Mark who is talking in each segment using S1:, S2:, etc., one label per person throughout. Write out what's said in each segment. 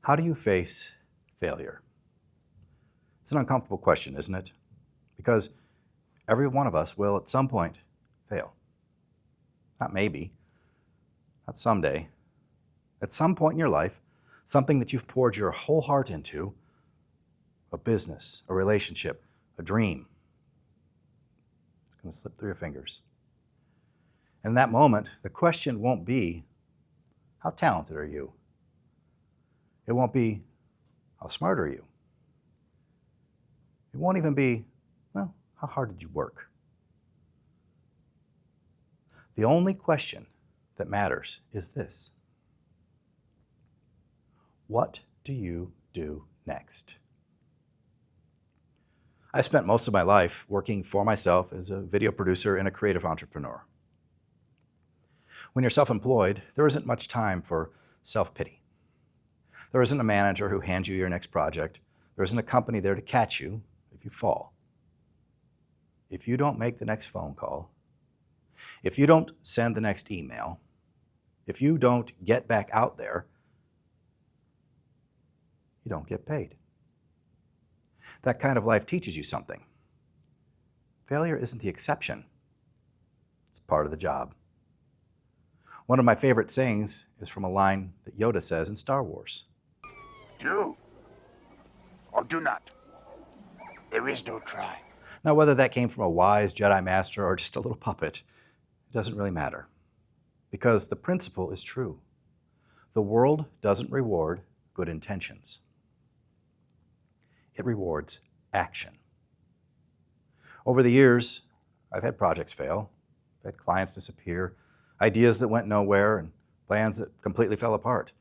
S1: How do you face failure? It's an uncomfortable question, isn't it? Because every one of us will at some point fail. Not maybe, not someday. At some point in your life, something that you've poured your whole heart into, a business, a relationship, a dream, it's going to slip through your fingers. And in that moment, the question won't be, how talented are you? It won't be, how smart are you? It won't even be, well, how hard did you work? The only question that matters is this: what do you do next? I spent most of my life working for myself as a video producer and a creative entrepreneur. When you're self-employed, there isn't much time for self-pity. There isn't a manager who hands you your next project. There isn't a company there to catch you if you fall. If you don't make the next phone call, if you don't send the next email, if you don't get back out there, you don't get paid. That kind of life teaches you something. Failure isn't the exception. It's part of the job. One of my favorite sayings is from a line that Yoda says in Star Wars.
S2: Do or do not. There is no try.
S1: Now, whether that came from a wise Jedi Master or just a little puppet, it doesn't really matter. Because the principle is true. The world doesn't reward good intentions. It rewards action. Over the years, I've had projects fail, I've had clients disappear, ideas that went nowhere, and plans that completely fell apart.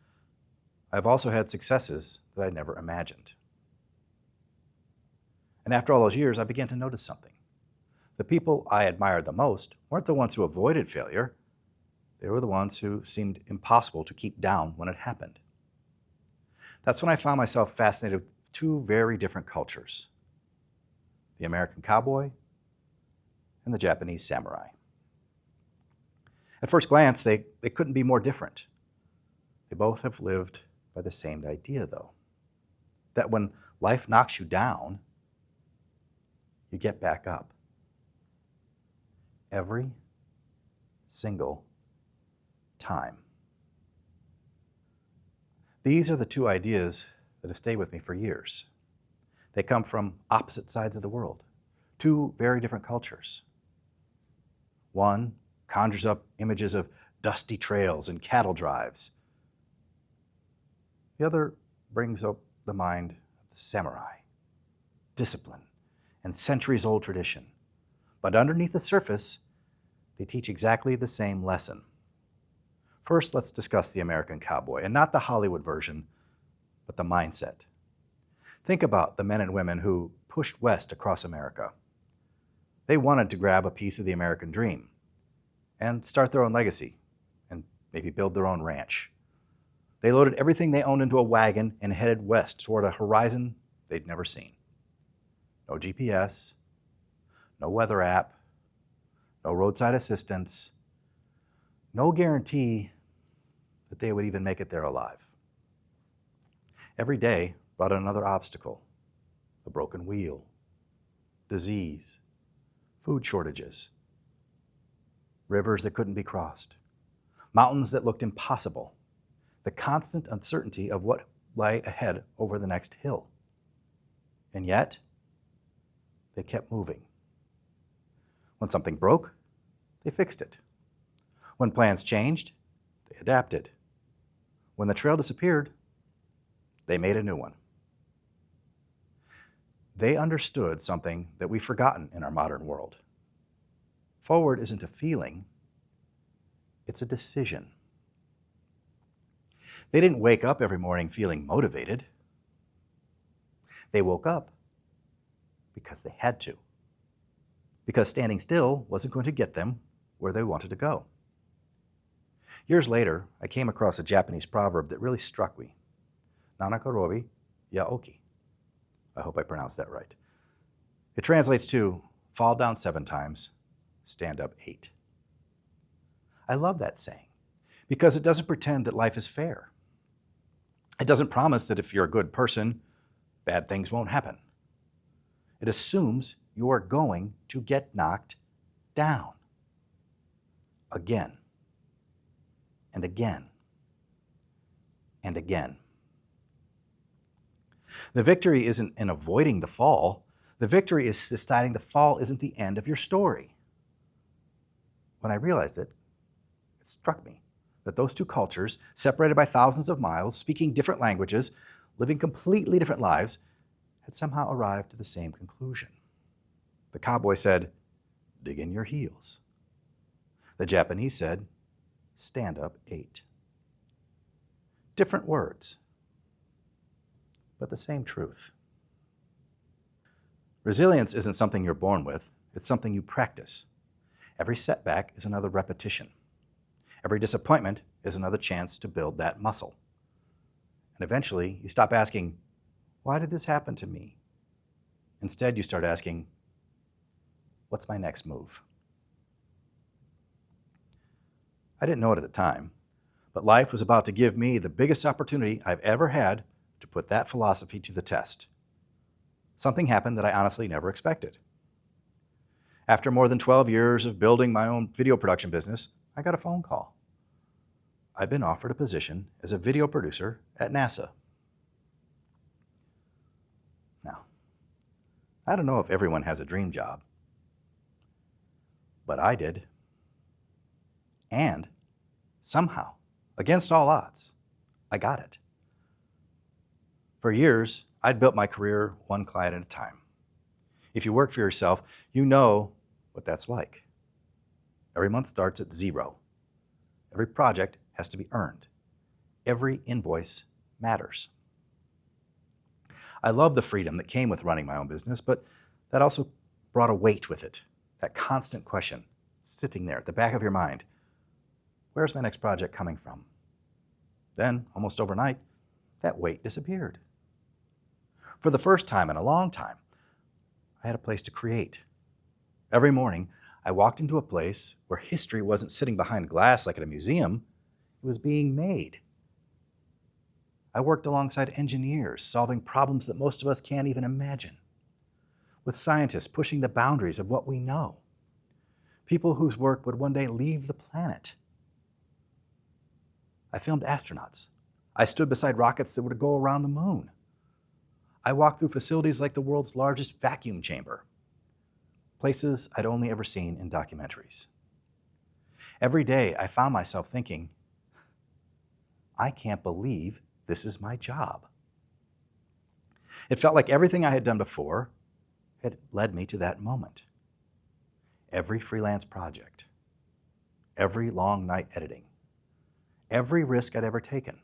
S1: I've also had successes that I never imagined. And after all those years, I began to notice something. The people I admired the most weren't the ones who avoided failure. They were the ones who seemed impossible to keep down when it happened. That's when I found myself fascinated with two very different cultures: the American cowboy and the Japanese samurai. At first glance, they couldn't be more different. They both have lived by the same idea, though, that when life knocks you down, you get back up. Every single time. These are the two ideas that have stayed with me for years. They come from opposite sides of the world, two very different cultures. One conjures up images of dusty trails and cattle drives. The other brings up the mind of the samurai, discipline, and centuries-old tradition. But underneath the surface, they teach exactly the same lesson. First, let's discuss the American cowboy, and not the Hollywood version, but the mindset. Think about the men and women who pushed west across America. They wanted to grab a piece of the American dream and start their own legacy and maybe build their own ranch. They loaded everything they owned into a wagon and headed west toward a horizon they'd never seen. No GPS, no weather app, no roadside assistance, no guarantee that they would even make it there alive. Every day brought another obstacle: a broken wheel, disease, food shortages, rivers that couldn't be crossed, mountains that looked impossible, the constant uncertainty of what lay ahead over the next hill. And yet, they kept moving. When something broke, they fixed it. When plans changed, they adapted. When the trail disappeared, they made a new one. They understood something that we've forgotten in our modern world. Forward isn't a feeling, it's a decision. They didn't wake up every morning feeling motivated. They woke up because they had to. Because standing still wasn't going to get them where they wanted to go. Years later, I came across a Japanese proverb that really struck me. Nanakorobi Yaoki. I hope I pronounced that right. It translates to, fall down 7 times, stand up 8. I love that saying because it doesn't pretend that life is fair. It doesn't promise that if you're a good person, bad things won't happen. It assumes you are going to get knocked down again and again and again. The victory isn't in avoiding the fall. The victory is deciding the fall isn't the end of your story. When I realized it, it struck me that those two cultures, separated by thousands of miles, speaking different languages, living completely different lives, had somehow arrived to the same conclusion. The cowboy said, "Dig in your heels." The Japanese said, "Stand up 8." Different words, but the same truth. Resilience isn't something you're born with, it's something you practice. Every setback is another repetition. Every disappointment is another chance to build that muscle. And eventually, you stop asking, "Why did this happen to me?" Instead, you start asking, "What's my next move?" I didn't know it at the time, but life was about to give me the biggest opportunity I've ever had to put that philosophy to the test. Something happened that I honestly never expected. After more than 12 years of building my own video production business, I got a phone call. I'd been offered a position as a video producer at NASA. Now, I don't know if everyone has a dream job, but I did. And somehow, against all odds, I got it. For years, I'd built my career one client at a time. If you work for yourself, you know what that's like. Every month starts at 0. Every project has to be earned. Every invoice matters. I love the freedom that came with running my own business, but that also brought a weight with it. That constant question sitting there at the back of your mind. Where's my next project coming from? Then, almost overnight, that weight disappeared. For the first time in a long time, I had a place to create. Every morning, I walked into a place where history wasn't sitting behind glass like at a museum, it was being made. I worked alongside engineers solving problems that most of us can't even imagine, with scientists pushing the boundaries of what we know, people whose work would one day leave the planet. I filmed astronauts. I stood beside rockets that would go around the moon. I walked through facilities like the world's largest vacuum chamber, places I'd only ever seen in documentaries. Every day, I found myself thinking, I can't believe this is my job. It felt like everything I had done before had led me to that moment. Every freelance project, every long night editing, every risk I'd ever taken,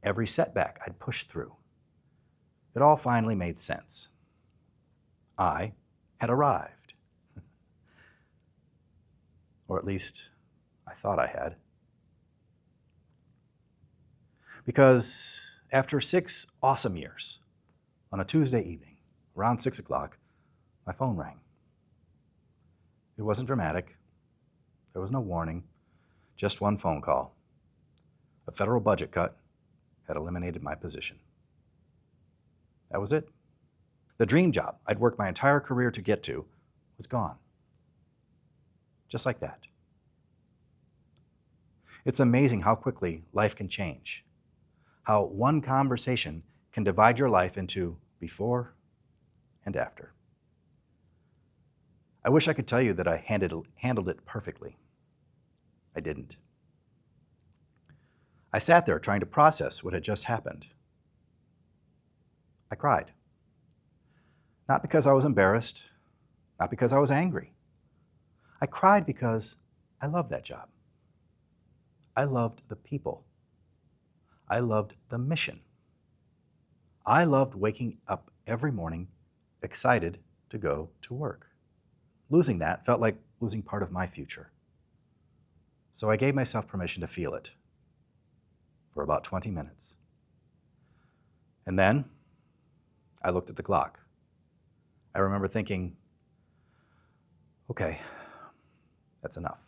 S1: every setback I'd pushed through, it all finally made sense. I had arrived. Or at least, I thought I had. Because after 6 awesome years, on a Tuesday evening, around 6 o'clock, my phone rang. It wasn't dramatic. There was no warning, just one phone call. A federal budget cut had eliminated my position. That was it. The dream job I'd worked my entire career to get to was gone. Just like that. It's amazing how quickly life can change. How one conversation can divide your life into before and after. I wish I could tell you that I handled it perfectly. I didn't. I sat there trying to process what had just happened. I cried. Not because I was embarrassed, not because I was angry. I cried because I loved that job. I loved the people. I loved the mission. I loved waking up every morning excited to go to work. Losing that felt like losing part of my future. So I gave myself permission to feel it for about 20 minutes. And then I looked at the clock. I remember thinking, okay, that's enough.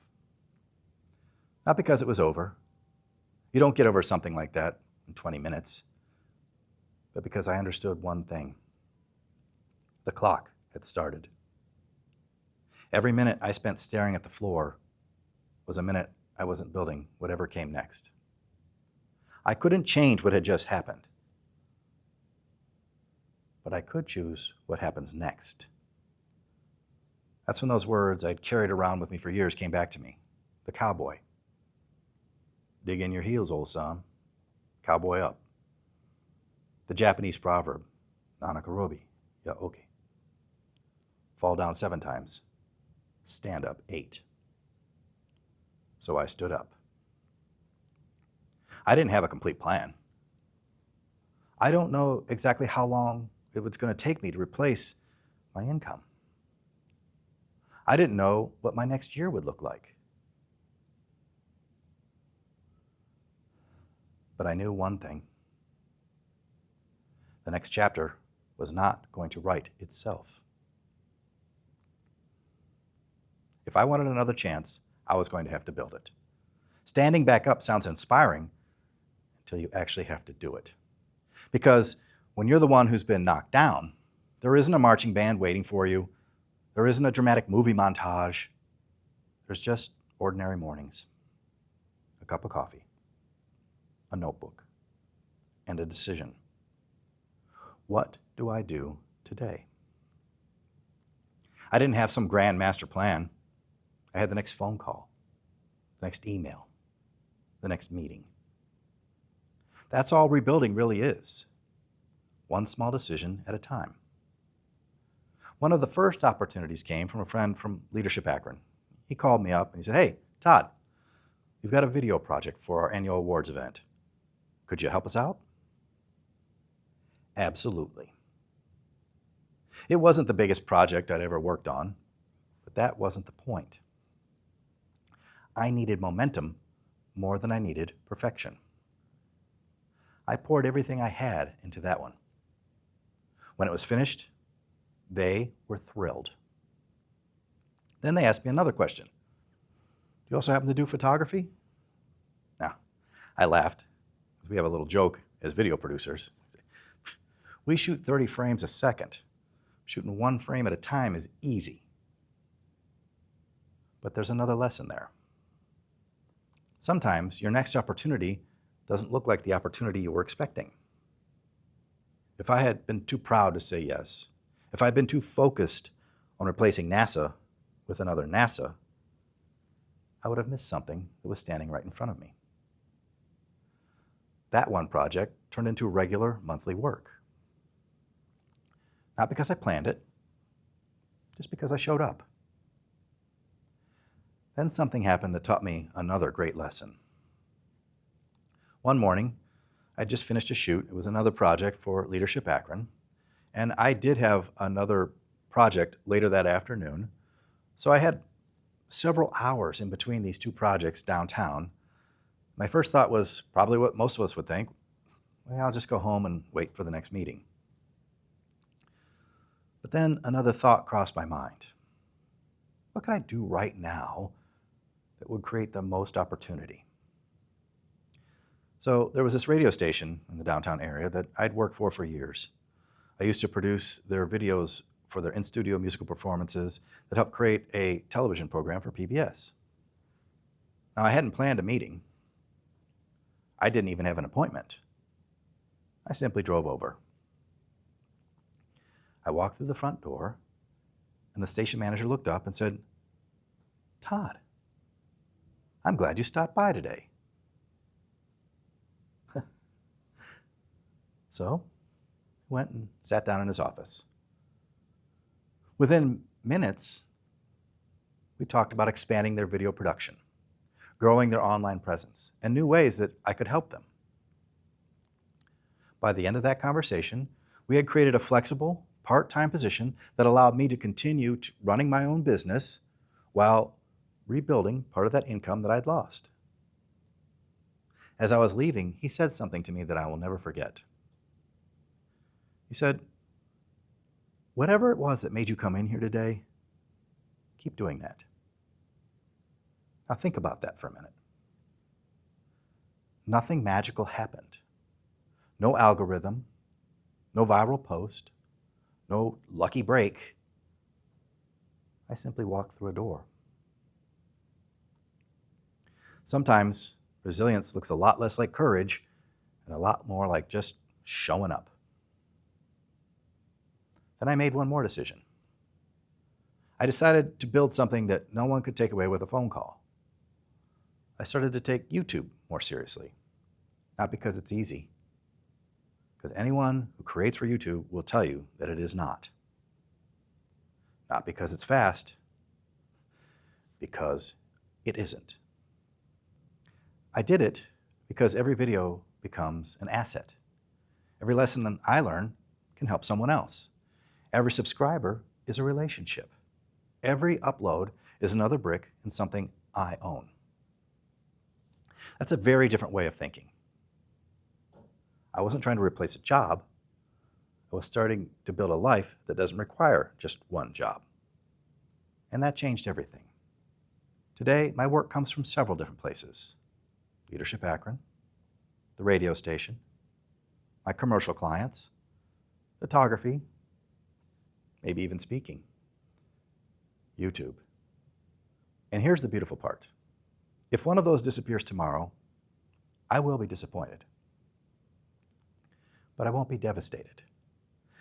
S1: Not because it was over. You don't get over something like that in 20 minutes, but because I understood one thing. The clock had started. Every minute I spent staring at the floor was a minute I wasn't building whatever came next. I couldn't change what had just happened, but I could choose what happens next. That's when those words I'd carried around with me for years came back to me. The cowboy. Dig in your heels, old son. Cowboy up. The Japanese proverb, Nanakorobi Yaoki. Fall down 7 times. Stand up 8. So I stood up. I didn't have a complete plan. I don't know exactly how long it was going to take me to replace my income. I didn't know what my next year would look like. But I knew one thing. The next chapter was not going to write itself. If I wanted another chance, I was going to have to build it. Standing back up sounds inspiring until you actually have to do it. Because when you're the one who's been knocked down, there isn't a marching band waiting for you. There isn't a dramatic movie montage. There's just ordinary mornings. A cup of coffee, a notebook, and a decision. What do I do today? I didn't have some grand master plan. I had the next phone call, the next email, the next meeting. That's all rebuilding really is. One small decision at a time. One of the first opportunities came from a friend from Leadership Akron. He called me up and he said, "Hey, Todd, we've got a video project for our annual awards event. Could you help us out?" Absolutely. It wasn't the biggest project I'd ever worked on, but that wasn't the point. I needed momentum more than I needed perfection. I poured everything I had into that one. When it was finished, they were thrilled. Then they asked me another question. "Do you also happen to do photography?" Now, I laughed, because we have a little joke as video producers. We shoot 30 frames a second. Shooting 1 frame at a time is easy. But there's another lesson there. Sometimes your next opportunity doesn't look like the opportunity you were expecting. If I had been too proud to say yes, if I had been too focused on replacing NASA with another NASA, I would have missed something that was standing right in front of me. That one project turned into regular monthly work. Not because I planned it, just because I showed up. Then something happened that taught me another great lesson. One morning, I just finished a shoot. It was another project for Leadership Akron, and I did have another project later that afternoon, so I had several hours in between these 2 projects downtown. My first thought was probably what most of us would think. Well, I'll just go home and wait for the next meeting. But then another thought crossed my mind. What can I do right now that would create the most opportunity? So there was this radio station in the downtown area that I'd worked for years. I used to produce their videos for their in-studio musical performances that helped create a television program for PBS. Now, I hadn't planned a meeting. I didn't even have an appointment. I simply drove over. I walked through the front door, and the station manager looked up and said, "Todd, I'm glad you stopped by today." So, I went and sat down in his office. Within minutes, we talked about expanding their video production, growing their online presence, and new ways that I could help them. By the end of that conversation, we had created a flexible, part-time position that allowed me to continue running my own business while rebuilding part of that income that I'd lost. As I was leaving, he said something to me that I will never forget. He said, "Whatever it was that made you come in here today, keep doing that." Now think about that for a minute. Nothing magical happened. no algorithm, no viral post, no lucky break. I simply walk through a door. Sometimes resilience looks a lot less like courage and a lot more like just showing up. Then I made one more decision. I decided to build something that no one could take away with a phone call. I started to take YouTube more seriously. Not because it's easy, because anyone who creates for YouTube will tell you that it is not. Not because it's fast, because it isn't. I did it because every video becomes an asset. Every lesson that I learn can help someone else. Every subscriber is a relationship. Every upload is another brick in something I own. That's a very different way of thinking. I wasn't trying to replace a job. I was starting to build a life that doesn't require just one job. And that changed everything. Today, my work comes from several different places. Leadership Akron, the radio station, my commercial clients, photography, maybe even speaking, YouTube. And here's the beautiful part. If one of those disappears tomorrow, I will be disappointed. But I won't be devastated,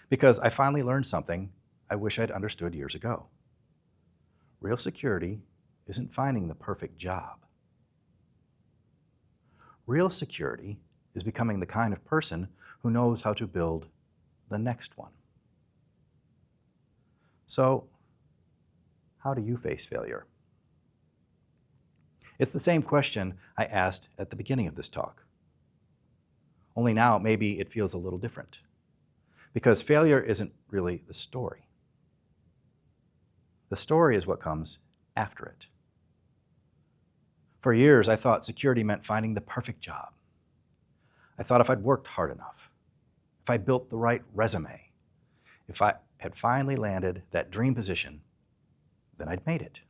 S1: because I finally learned something I wish I'd understood years ago. Real security isn't finding the perfect job. Real security is becoming the kind of person who knows how to build the next one. So, how do you face failure? It's the same question I asked at the beginning of this talk. Only now, maybe it feels a little different, because failure isn't really the story. The story is what comes after it. For years, I thought security meant finding the perfect job. I thought if I'd worked hard enough, if I built the right resume, if I had finally landed that dream position, then I'd made it.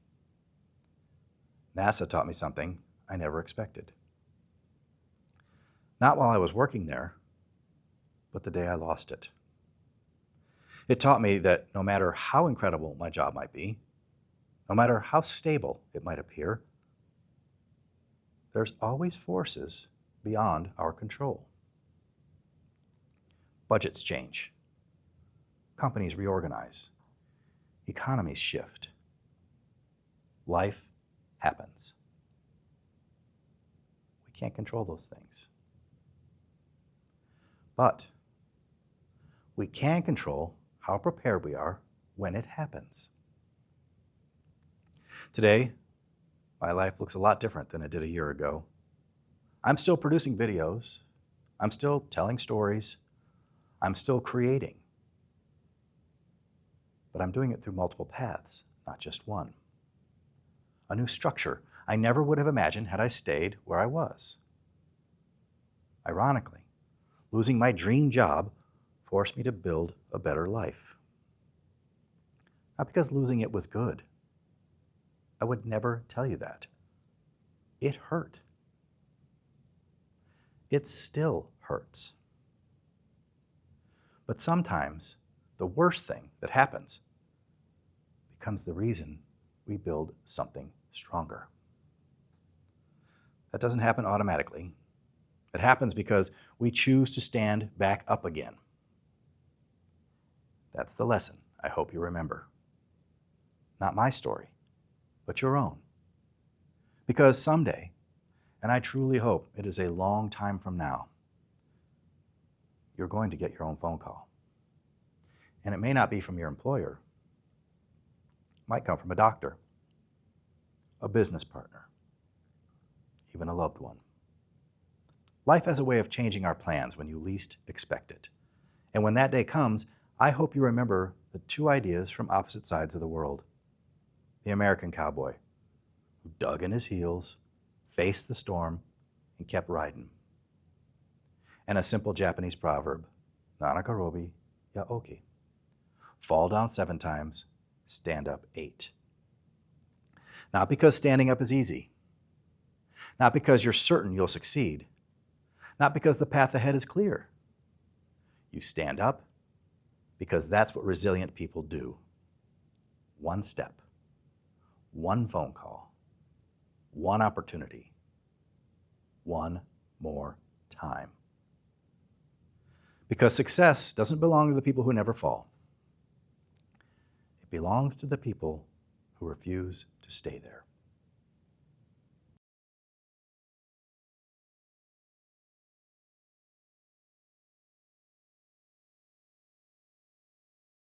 S1: NASA taught me something I never expected. Not while I was working there, but the day I lost it. It taught me that no matter how incredible my job might be, no matter how stable it might appear, there's always forces beyond our control. Budgets change. Companies reorganize. Economies shift. Life happens. We can't control those things. But we can control how prepared we are when it happens. Today, my life looks a lot different than it did a year ago. I'm still producing videos. I'm still telling stories. I'm still creating. But I'm doing it through multiple paths, not just one. A new structure I never would have imagined had I stayed where I was. Ironically, losing my dream job forced me to build a better life. Not because losing it was good. I would never tell you that. It hurt. It still hurts. But sometimes the worst thing that happens becomes the reason we build something stronger. That doesn't happen automatically. It happens because we choose to stand back up again. That's the lesson I hope you remember. Not my story, but your own. Because someday, and I truly hope it is a long time from now, you're going to get your own phone call. And it may not be from your employer. It might come from a doctor, a business partner, even a loved one. Life has a way of changing our plans when you least expect it. And when that day comes, I hope you remember the two ideas from opposite sides of the world. The American cowboy, who dug in his heels, faced the storm, and kept riding. And a simple Japanese proverb, Nanakorobi Yaoki. Fall down 7 times, stand up 8. Not because standing up is easy. Not because you're certain you'll succeed. Not because the path ahead is clear. You stand up because that's what resilient people do. One step, one phone call, one opportunity, one more time. Because success doesn't belong to the people who never fall. It belongs to the people who refuse to stay there.